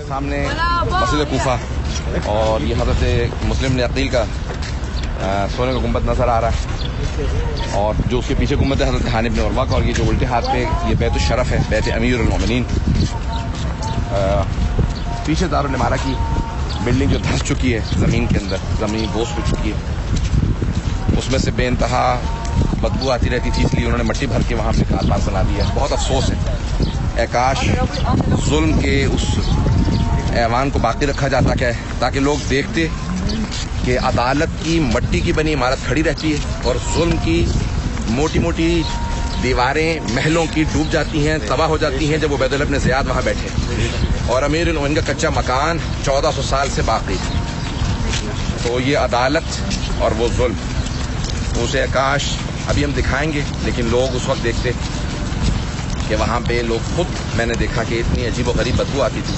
سامنے مسجد کوفہ اور یہ حضرت مسلم نے عقیل کا سونے کا گنبد نظر آ رہا ہے، اور جو اس کے پیچھے گنبد ہے حضرت ہانی بن عروہ کا، اور یہ جو الٹے ہاتھ پہ یہ بیت الشرف ہے، بیت امیر المومنین۔ پیچھے دارالعمارہ کی بلڈنگ جو دھس چکی ہے زمین کے اندر، زمین بوس ہو چکی ہے، اس میں سے بے انتہا بدبو آتی رہتی تھی، اس لیے انہوں نے مٹی بھر کے وہاں پہ کار بار بنا دیا ہے۔ بہت افسوس ہے، اے کاش ظلم کے اس ایوان کو باقی رکھا جاتا ہے تاکہ لوگ دیکھتے کہ عدالت کی مٹی کی بنی عمارت کھڑی رہتی ہے اور ظلم کی موٹی موٹی دیواریں محلوں کی ڈوب جاتی ہیں، تباہ ہو جاتی ہیں جب عبید اللہ بن زیاد وہاں بیٹھے، اور امیر المومنین کا کچا مکان 1400 سال سے باقی۔ تو یہ عدالت اور وہ ظلم، اسے کاش ابھی ہم دکھائیں گے، لیکن لوگ اس وقت دیکھتے کہ وہاں پہ لوگ خود، میں نے دیکھا کہ اتنی عجیب و غریب بدبو آتی تھی،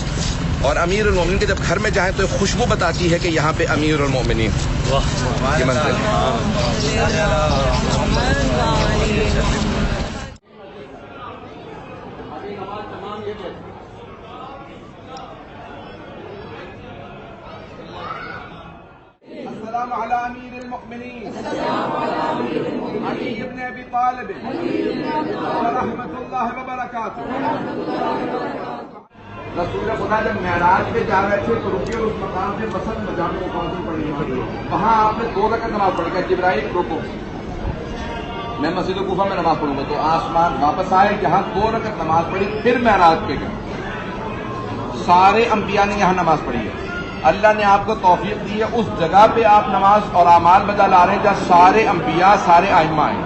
اور امیر المومنین کے جب گھر میں جائیں تو ایک خوشبو بتاتی ہے کہ یہاں پہ امیر المومنین کی منزل ہے۔ السلام علی امیر المؤمنین علی ابن ابی طالب ورحمۃ اللہ وبرکاتہ۔ رسول خدا جب معراج پہ جا رہے تھے تو رکے اس مقام سے وسط مجامع کو پڑھی، وہاں آپ نے 2 رکعت نماز پڑھی، کہ جبرائیل روکو، میں مسجد کوفہ میں نماز پڑھوں گا، تو آسمان واپس آئے، یہاں 2 رکعت نماز پڑھی، پھر معراج پہ گئے۔ سارے انبیاء نے یہاں نماز پڑھی ہے، اللہ نے آپ کو توفیق دی ہے، اس جگہ پہ آپ نماز اور اعمال بجا لا رہے ہیں جہاں سارے انبیاء، سارے ائمہ آئے۔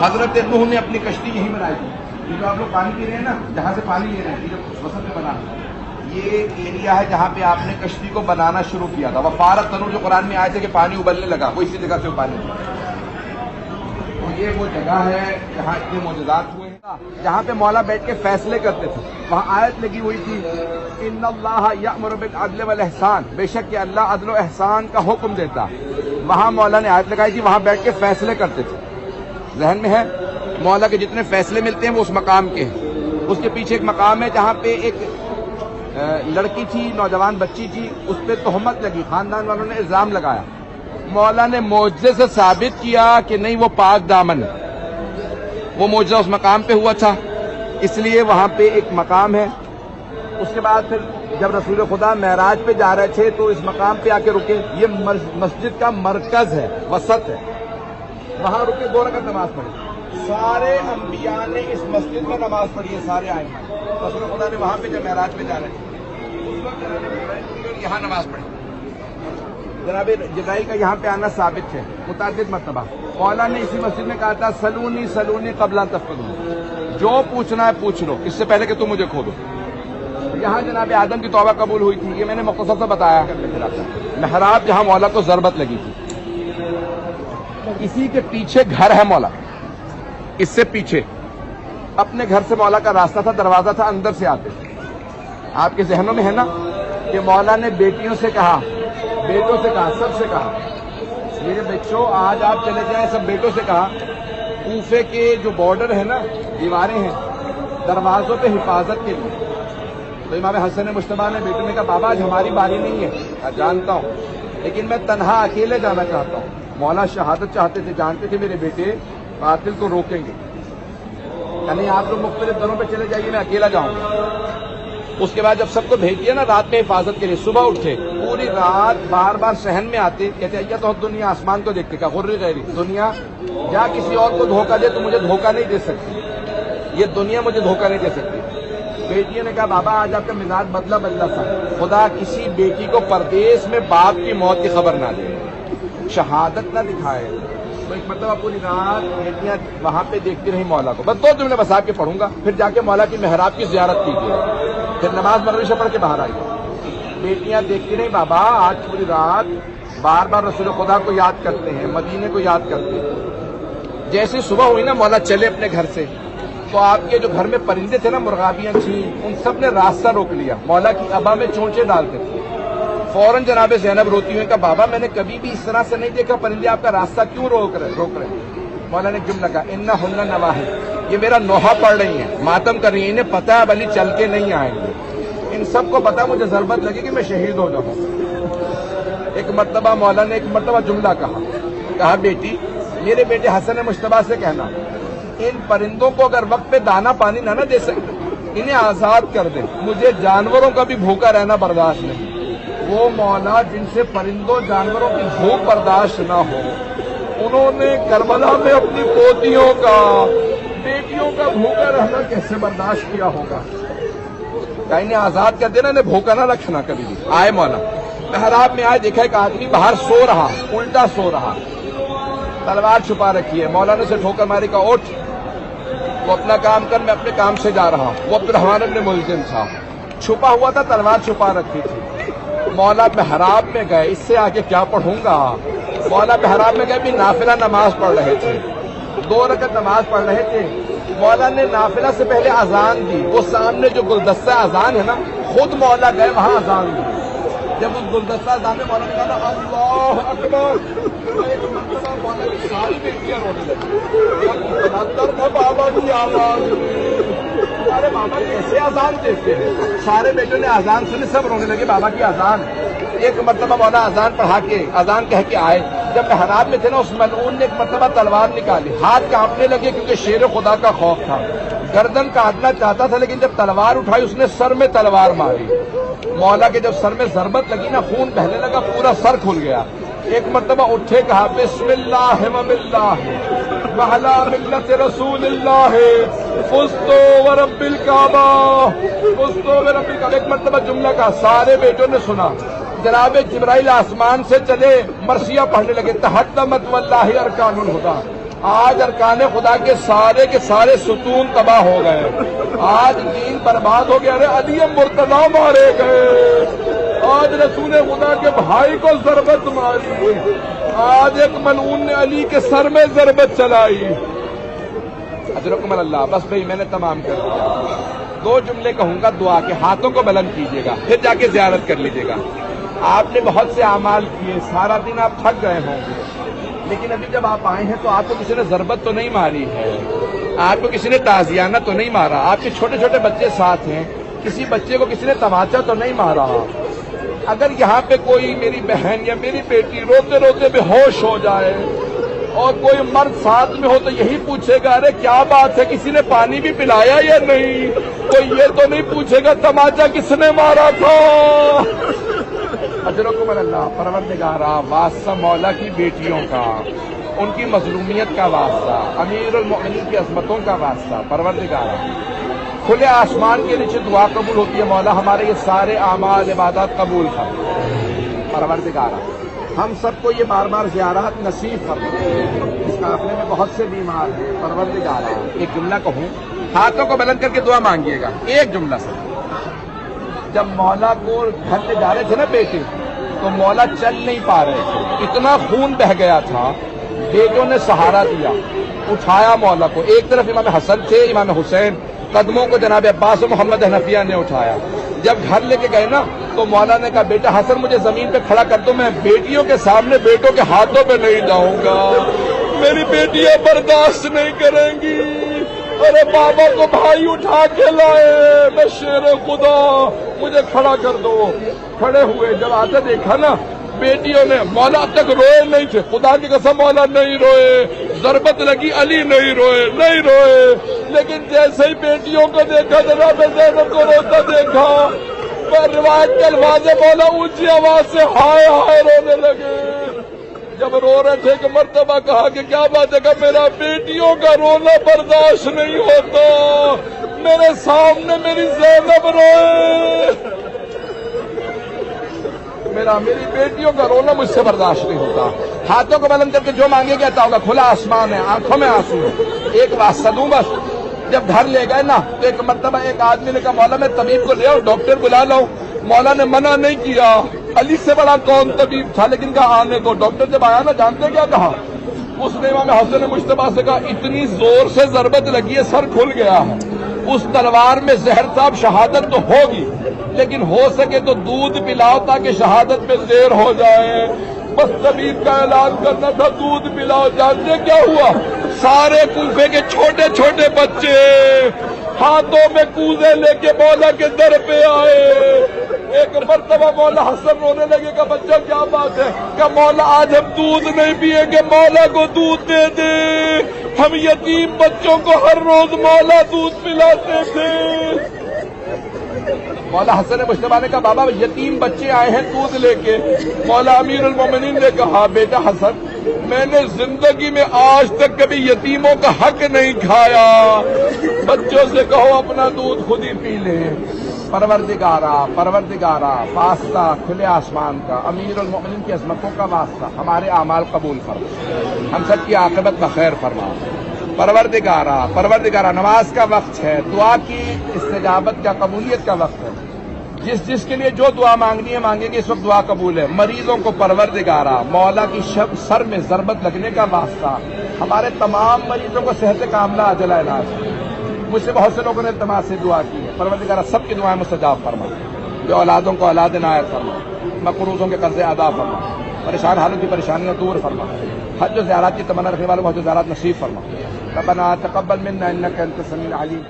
حضرت نوح نے اپنی کشتی یہی بنائی تھی، یہ جو آپ لوگ پانی پی رہے ہیں نا، جہاں سے پانی لے رہے ہیں، یہ جو وسط میں بنا، یہ ایریا ہے جہاں پہ آپ نے کشتی کو بنانا شروع کیا تھا۔ وفارت تنور جو قرآن میں آئے تھے کہ پانی ابلنے لگا، وہ اسی جگہ سے پانی، تو یہ وہ جگہ ہے جہاں اتنے معجزات ہوئے ہیں، جہاں پہ مولا بیٹھ کے فیصلے کرتے تھے۔ وہاں آیت لگی ہوئی تھی، ان اللہ یأمر بالعدل والاحسان، بے شک کہ اللہ عدل و احسان کا حکم دیتا۔ وہاں مولا نے آیت لگائی تھی، وہاں بیٹھ کے فیصلے کرتے تھے۔ ذہن میں ہے مولا کے جتنے فیصلے ملتے ہیں وہ اس مقام کے ہیں۔ اس کے پیچھے ایک مقام ہے جہاں پہ ایک لڑکی تھی، نوجوان بچی تھی، اس پہ تہمت لگی، خاندان والوں نے الزام لگایا، مولا نے معجزے سے ثابت کیا کہ نہیں وہ پاک دامن ہے، وہ معجزہ اس مقام پہ ہوا تھا، اس لیے وہاں پہ ایک مقام ہے۔ اس کے بعد پھر جب رسول خدا معراج پہ جا رہے تھے تو اس مقام پہ آ کے رکے، یہ مسجد کا مرکز ہے، وسط ہے، وہاں رکے، 2 رکعت نماز پڑھی۔ سارے انبیاء نے اس مسجد میں نماز پڑھی ہے، سارے ائمہ، رسول خدا نے وہاں پہ جب معراج پہ جا رہے تھے اس وقت یہاں نماز پڑھی۔ جناب جبرائیل کا یہاں پہ آنا ثابت ہے متعدد مرتبہ۔ مولا نے اسی مسجد میں کہا تھا، سلونی سلونی قبل ان تفقدون، جو پوچھنا ہے پوچھ لو اس سے پہلے کہ تم مجھے کھو دو۔ یہاں جناب آدم کی توبہ قبول ہوئی تھی، یہ میں نے مختصر سے بتایا۔ محراب جہاں مولا کو ضربت لگی تھی، اسی کے پیچھے گھر ہے مولا، اس سے پیچھے اپنے گھر سے مولا کا راستہ تھا، دروازہ تھا، اندر سے آتے تھے۔ آپ کے ذہنوں میں ہے نا کہ مولا نے بیٹیوں سے کہا، بیٹوں سے کہا، سب سے کہا، میرے بچوں آج آپ چلے جائیں، سب بیٹوں سے کہا، کوفے کے جو بارڈر ہے نا، دیواریں ہیں، دروازوں پہ حفاظت کے لیے۔ تو امام حسن مجتبیٰ نے بیٹوں نے کہا، بابا آج ہماری باری نہیں ہے، جانتا ہوں، لیکن میں تنہا اکیلے جانا چاہتا ہوں۔ مولا شہادت چاہتے تھے، جانتے تھے میرے بیٹے قاتل کو روکیں گے، یعنی آپ لوگ مختلف دروں پہ چلے جائیے، میں اکیلا جاؤں گا۔ اس کے بعد جب سب کو بھیج دیا نا رات میں حفاظت کے لیے، صبح اٹھے، پوری رات بار بار صحن میں آتے، کہتے ایا تو دنیا آسمان کو دیکھتے، کہ غری غیری دنیا جا کسی اور کو دھوکہ دے تو مجھے دھوکہ نہیں دے سکتی، یہ دنیا مجھے دھوکہ نہیں دے سکتی۔ بیٹیوں نے کہا، بابا آج آپ کا مزاج بدلا تھا، خدا کسی بیٹی کو پردیس میں باپ کی موت کی خبر نہ دے، شہادت نہ دکھائے۔ تو ایک مرتبہ پوری رات بیٹیاں وہاں پہ دیکھتی رہی مولا کو، بس 2 جملے بس آپ کے پڑھوں گا، پھر جا کے مولا کی محراب کی زیارت کیجیے، پھر نماز مغرب پڑھ کے باہر آئی۔ بیٹیاں دیکھتی رہی، بابا آج پوری رات بار بار رسول خدا کو یاد کرتے ہیں، مدینے کو یاد کرتے ہیں۔ جیسے صبح ہوئی نا، مولا چلے اپنے گھر سے، تو آپ کے جو گھر میں پرندے تھے نا، مرغابیاں تھیں، ان سب نے راستہ روک لیا، مولا کی ابا میں چونچے ڈالتے تھے۔ فوراً جناب زینب روتی ہوئی کہا، بابا میں نے کبھی بھی اس طرح سے نہیں دیکھا، پرندے آپ کا راستہ کیوں روک رہے ہیں؟ مولا نے جملہ کہا، انہن نواحی، یہ میرا نوحہ پڑھ رہی ہیں، ماتم کر رہی ہیں، انہیں پتہ ہے اب علی چل کے نہیں آئیں گے، ان سب کو پتا مجھے ضربت لگی کہ میں شہید ہو جاؤں. ایک مرتبہ مولا نے ایک مرتبہ جملہ کہا بیٹی میرے بیٹے حسن مشتبہ سے کہنا ان پرندوں کو اگر وقت پہ دانا پانی نہ دے سکتے انہیں آزاد کر دیں, مجھے جانوروں کا بھی بھوکا رہنا برداشت نہیں. وہ مولا جن سے پرندوں جانوروں کی بھوک برداشت نہ ہو انہوں نے کربلا میں اپنی پوتیوں کا بیٹیوں کا بھوکا رہنا کیسے برداشت کیا ہوگا. انہیں آزاد کر دینا, انہیں بھوکا نہ رکھنا کبھی بھی. آئے مولا محراب میں آئے, دیکھا ایک آدمی باہر سو رہا, الٹا سو رہا, تلوار چھپا رکھی ہے. مولا نے اسے ٹھوکر ماری کا اٹھ, وہ اپنا کام کر, میں اپنے کام سے جا رہا ہوں. وہ عبدالرحمن ابن ملزم تھا, چھپا ہوا تھا, تلوار چھپا رکھی تھی. مولا محراب میں گئے, اس سے آگے کیا پڑھوں گا. مولا محراب میں گئے, بھی نافلہ نماز پڑھ رہے تھے, 2 رکعت نماز پڑھ رہے تھے. مولا نے نافلہ سے پہلے اذان دی. وہ سامنے جو گلدستہ اذان ہے نا, خود مولا گئے وہاں اذان دی. جب اس گلدستہ اذان میں مولا نے کہا اللہ اکبر, مولا کی ساری بیٹیاں رونے لگی. بابا کی آواز, ارے بابا کیسے اذان دیتے ہیں. سارے بیٹوں نے اذان سنی, سب رونے لگے, بابا کی اذان. ایک مرتبہ مولا اذان پڑھا کے اذان کہہ کے آئے. جب محراب میں تھے نا, اس ملعون نے ایک مرتبہ تلوار نکالی, ہاتھ کانپنے لگے کیونکہ شیر خدا کا خوف تھا. گردن کاٹنا چاہتا تھا لیکن جب تلوار اٹھائی اس نے سر میں تلوار ماری. مولا کے جب سر میں ضربت لگی نا, خون بہنے لگا, پورا سر کھل گیا. ایک مرتبہ اٹھے, کہا بسم اللہ و باللہ وعلی ملت رسول اللہ فزت ورب الکعبہ فزت ورب الکعبہ. ایک مرتبہ جملہ کہا, سارے بیٹوں نے سنا. جناب جبرائیل آسمان سے چلے, مرثیہ پڑھنے لگے, تحطمت واللہ ارکان الہدی. آج ارکان خدا کے سارے ستون تباہ ہو گئے. آج دین برباد ہو گیا. ارے علی مرتضیٰ مارے گئے, آج رسول خدا کے بھائی کو ضربت ماری, آج ایک ملعون نے علی کے سر میں ضربت چلائی. اجرکم اللہ. بس بھائی میں نے تمام کر دیا. 2 جملے کہوں گا دعا کے, ہاتھوں کو بلند کیجیے گا, پھر جا کے زیارت کر لیجیے گا. آپ نے بہت سے اعمال کیے, سارا دن آپ تھک گئے ہوں گے, لیکن ابھی جب آپ آئے ہیں تو آپ کو کسی نے ضربت تو نہیں ماری ہے, آپ کو کسی نے تعزیانہ تو نہیں مارا. آپ کے چھوٹے چھوٹے بچے ساتھ ہیں, کسی بچے کو کسی نے تماچا تو نہیں مارا. اگر یہاں پہ کوئی میری بہن یا میری بیٹی روتے روتے بے ہوش ہو جائے اور کوئی مرد ساتھ میں ہو تو یہی پوچھے گا ارے کیا بات ہے, کسی نے پانی بھی پلایا یا نہیں. کوئی یہ تو نہیں پوچھے گا تماچا کس نے مارا تھا. اجرکم اللہ. پروردگارا واسطہ مولا کی بیٹیوں کا, ان کی مظلومیت کا واسطہ, امیر المؤمنین کی عظمتوں کا واسطہ. پروردگارا کھلے آسمان کے نیچے دعا قبول ہوتی ہے. مولا ہمارے یہ سارے اعمال عبادات قبول کر. پروردگارا ہم سب کو یہ بار بار زیارت نصیب کر. اس قافلے میں بہت سے بیمار ہیں. پروردگارا ایک جملہ کہوں, ہاتھوں کو بلند کر کے دعا مانگیے گا. ایک جملہ سے, جب مولا کو گھر لے جا رہے تھے نا بیٹے, تو مولا چل نہیں پا رہے تھے, اتنا خون بہ گیا تھا. بیٹوں نے سہارا دیا, اٹھایا مولا کو. ایک طرف امام حسن تھے, امام حسین, قدموں کو جناب عباس و محمد حنفیہ نے اٹھایا. جب گھر لے کے گئے نا تو مولا نے کہا بیٹا حسن مجھے زمین پہ کھڑا کر دو, میں بیٹیوں کے سامنے بیٹوں کے ہاتھوں پہ نہیں جاؤں گا, میری بیٹیاں برداشت نہیں کریں گی. ارے بابا کو بھائی اٹھا کے لائے, میں شیر خدا, مجھے کھڑا کر دو. کھڑے ہوئے, جب آتے دیکھا نا بیٹیوں نے, مولا اب تک روئے نہیں تھے, خدا کی قسم مولا نہیں روئے. ضربت لگی, علی نہیں روئے, لیکن جیسے ہی بیٹیوں کو دیکھا جناب زینب کو روتا دیکھا, پر روایت کے الفاظ مولا اونچی آواز سے ہائے ہائے رونے لگے. جب رو رہے تھے کہ مرتبہ کہا کہ کیا بات ہے, کہ میرا بیٹیوں کا رونا برداشت نہیں ہوتا, میرے سامنے میری زینب روئے, میری بیٹیوں کا رونا مجھ سے برداشت نہیں ہوتا. ہاتھوں کو بلند کر کے جو مانگے کہتا ہوگا. کھلا آسمان ہے, آنکھوں میں آنسو ہے. ایک واسطہ دوں بس. جب گھر لے گئے نا تو ایک مرتبہ ایک آدمی نے کہا مولا میں طبیب کو لے آؤں, ڈاکٹر بلا لاؤں. مولا نے منع نہیں کیا. علی سے بڑا کون طبیب تھا, لیکن کہا آنے کو. ڈاکٹر جب آیا نا, جانتے کیا کہا, اس نے امام حسن مشتبہ سے کہا اتنی زور سے ضربت لگی ہے سر کھل گیا ہے. اس تلوار میں زہر صاحب شہادت تو ہوگی, لیکن ہو سکے تو دودھ پلاؤ تاکہ شہادت میں دیر ہو جائے. بس طبیب کا اعلان کرنا تھا, دودھ پلاؤ. جانتے کیا ہوا, سارے کوفے کے چھوٹے چھوٹے بچے ہاتھوں میں کوزے لے کے مولا کے در پہ آئے. ایک مرتبہ مولا حسن رونے لگے کہ بچہ کیا بات ہے؟ کہ مولا آج ہم دودھ نہیں پیئیں گے، مولا کو دودھ دے دے۔ ہم یتیم بچوں کو ہر روز مولا دودھ پلاتے تھے۔ مولا حسن مجتبیٰ نے کہا بابا یتیم بچے آئے ہیں دودھ لے کے۔ مولا امیر المومنین نے کہا بیٹا حسن میں نے زندگی میں آج تک کبھی یتیموں کا حق نہیں کھایا، بچوں سے کہو اپنا دودھ خود ہی پی لے۔ پروردگارا واسطہ کھلے آسمان کا، امیر المومنین کی عظمتوں کا واسطہ ہمارے اعمال قبول فرما، ہم سب کی عاقبت بخیر فرما۔ پروردگارا نماز کا وقت ہے، دعا کی استجابت کا، قبولیت کا وقت ہے۔ جس کے لیے جو دعا مانگنی ہے مانگیں گے، اس وقت دعا قبول ہے۔ مریضوں کو پروردگارا مولا کی سر میں ضربت لگنے کا واسطہ ہمارے تمام مریضوں کو صحت کاملہ عاجلہ علاج۔ مجھ سے بہت سے لوگوں نے التماس سے دعا کی ہے، پروردگارا سب کی دعائیں مستجاب فرما، جو اولادوں کو اولاد عنایت فرما، مقروضوں کے قرضے ادا فرما، پریشان حالوں کی پریشانیاں دور فرما، حج و زیارات کی تمنا رکھنے والوں کو حج و زیارات نصیب فرما۔ ربنا تقبل منا انك انت السميع العليم۔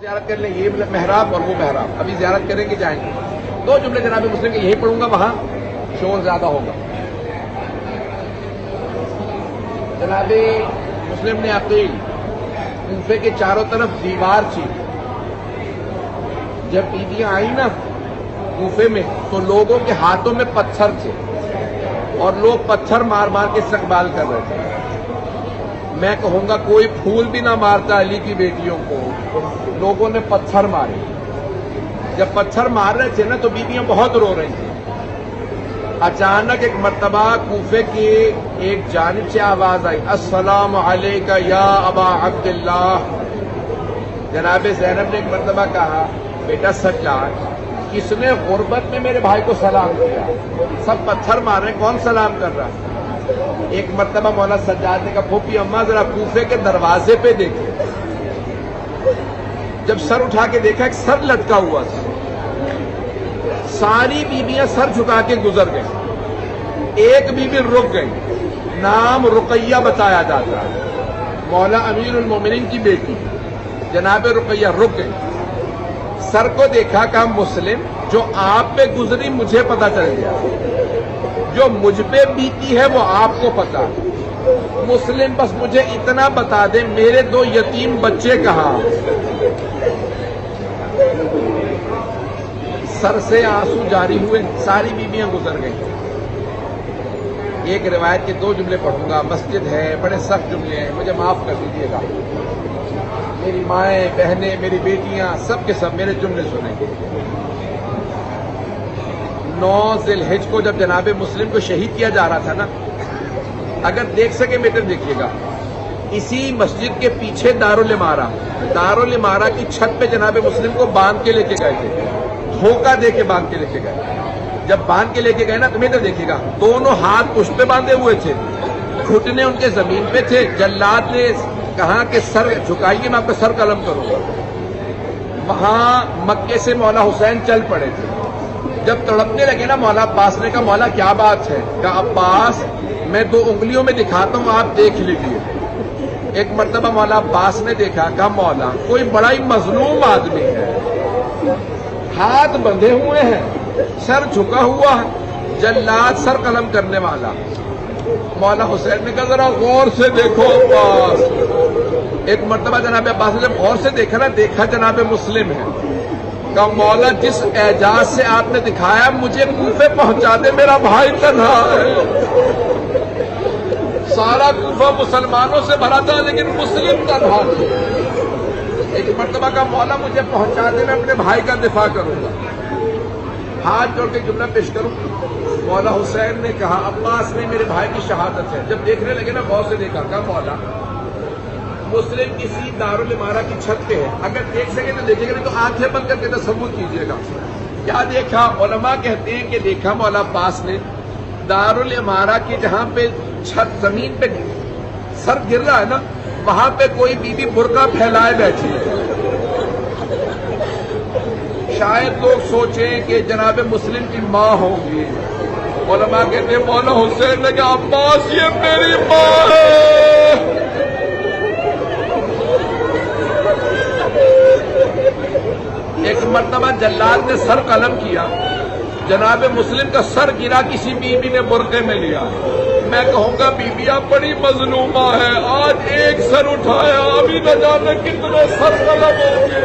زیارت کر لیں، یہ محراب اور وہ محراب، ابھی زیارت کریں گے جائیں گے۔ دو جملے جناب مسلم کے یہی پڑھوں گا، وہاں شور زیادہ ہوگا۔ جناب مسلم نے عقیل کوفے کے چاروں طرف دیوار تھی، جب عیدیاں آئی نا کوفے میں تو لوگوں کے ہاتھوں میں پتھر تھے اور لوگ پتھر مار مار کے استقبال کر رہے تھے۔ میں کہوں گا کوئی پھول بھی نہ مارتا علی کی بیٹیوں کو، لوگوں نے پتھر مارے۔ جب پتھر مار رہے تھے نا تو بیویاں بہت رو رہی تھیں۔ اچانک ایک مرتبہ کوفے کی ایک جانب سے آواز آئی، السلام علیکہ یا ابا عبداللہ۔ جناب زینب نے ایک مرتبہ کہا بیٹا سجاد کس نے غربت میں میرے بھائی کو سلام کیا؟ سب پتھر مار رہے ہیں، کون سلام کر رہا ہے؟ ایک مرتبہ مولا سجاد نے کہا پھوپھی اماں ذرا کوفے کے دروازے پہ دیکھے۔ جب سر اٹھا کے دیکھا ایک سر لٹکا ہوا تھا، ساری بیویاں سر جھکا کے گزر گئیں، ایک بیوی رک گئی، نام رقیہ بتایا جاتا ہے، مولا امیر المومنین کی بیٹی جناب رقیہ رک گئی، سر کو دیکھا کہ مسلم جو آپ پہ گزری مجھے پتا چل گیا، جو مجھ پہ بیتی ہے وہ آپ کو پتا، مسلم بس مجھے اتنا بتا دے میرے دو یتیم بچے کہاں؟ سر سے آنسو جاری ہوئے، ساری بیویاں گزر گئیں۔ ایک روایت کے دو جملے پڑھوں گا، مسجد ہے، بڑے سخت جملے ہیں، مجھے معاف کر دیجیے گا، میری مائیں بہنیں میری بیٹیاں سب کے سب میرے جملے سنیں گے۔ 9 ذی الحجہ کو جب جناب مسلم کو شہید کیا جا رہا تھا نا، اگر دیکھ سکے میٹر دیکھیے گا، اسی مسجد کے پیچھے دارالامارہ کی چھت پہ جناب مسلم کو باندھ کے لے کے گئے تھے، دھوکہ دے کے باندھ کے لے کے گئے۔ جب باندھ کے لے کے گئے نا تو میٹر دیکھیے گا، دونوں ہاتھ پشت پہ باندھے ہوئے تھے، گھٹنے ان کے زمین پہ تھے، جلاد نے کہا کہ سر جھکائیے میں آپ کا سر قلم کروں گا۔ وہاں مکے سے مولا حسین چل پڑے تھے، جب تڑپنے لگے نا مولا عباس نے کہا مولا کیا بات ہے؟ کہا عباس میں 2 انگلیوں میں دکھاتا ہوں آپ دیکھ لیجیے۔ ایک مرتبہ مولا عباس نے دیکھا، کہا مولا کوئی بڑا ہی مظلوم آدمی ہے، ہاتھ بندھے ہوئے ہیں، سر جھکا ہوا ہے، جلاد سر قلم کرنے والا۔ مولا حسین نے کہا ذرا غور سے دیکھو عباس۔ ایک مرتبہ جناب عباس نے جب غور سے دیکھا نا، دیکھا جناب مسلم ہے، کہا مولا جس اعجاز سے آپ نے دکھایا مجھے کوفے پہنچا دے، میرا بھائی تنہا ہے۔ سارا کوفہ مسلمانوں سے بھرا تھا لیکن مسلم تنہا تھا۔ ایک مرتبہ کا مولا مجھے پہنچا دے، میں اپنے بھائی کا دفاع کروں گا۔ ہاتھ جوڑ کے جملہ پیش کروں، مولا حسین نے کہا عباس نے میرے بھائی کی شہادت ہے۔ جب دیکھنے لگے نا غور سے دیکھا، کہا مولا مسلم کسی دارالامارہ کی چھت پہ ہے، اگر دیکھ سکے تو دیکھیں گے، نہیں تو آنکھیں بند کر کے تصور کیجیے گا کیا دیکھا۔ علماء کہتے ہیں کہ دیکھا مولا عباس نے دارالامارہ کی جہاں پہ چھت زمین پہ سر گر رہا ہے نا، وہاں پہ کوئی بیوی برقع پھیلائے بیٹھی ہے۔ شاید لوگ سوچیں کہ جناب مسلم کی ماں ہوگی، علماء کہتے ہیں مولا حسین نے کہا عباس یہ میری ماں ہے. ایک مرتبہ جلاد نے سر قلم کیا, جناب مسلم کا سر گرا, کسی بیوی نے برقعے میں لیا. میں کہوں گا بیویاں بڑی مظلومہ ہے, آج ایک سر اٹھایا ابھی نہ جانے کتنے سر قلم ہوں گے.